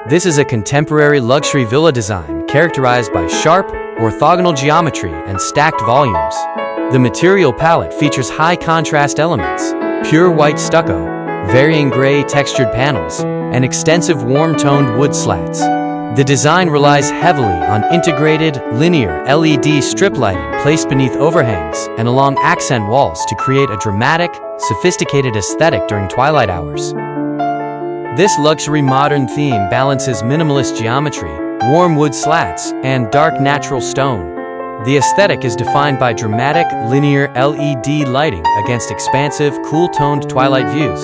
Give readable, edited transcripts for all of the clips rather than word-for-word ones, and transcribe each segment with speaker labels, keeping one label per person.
Speaker 1: This is a contemporary luxury villa design characterized by sharp, orthogonal geometry and stacked volumes. The material palette features high contrast elements, pure white stucco, varying gray textured panels, and extensive warm-toned wood slats. The design relies heavily on integrated, linear LED strip lighting placed beneath overhangs and along accent walls to create a dramatic, sophisticated aesthetic during twilight hours. This luxury modern theme balances minimalist geometry, warm wood slats, and dark natural stone. The aesthetic is defined by dramatic, linear LED lighting against expansive, cool-toned twilight views.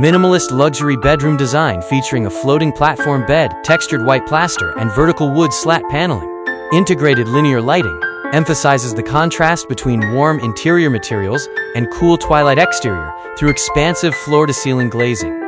Speaker 1: Minimalist luxury bedroom design featuring a floating platform bed, textured white plaster, and vertical wood slat paneling. Integrated linear lighting emphasizes the contrast between warm interior materials and cool twilight exterior through expansive floor-to-ceiling glazing.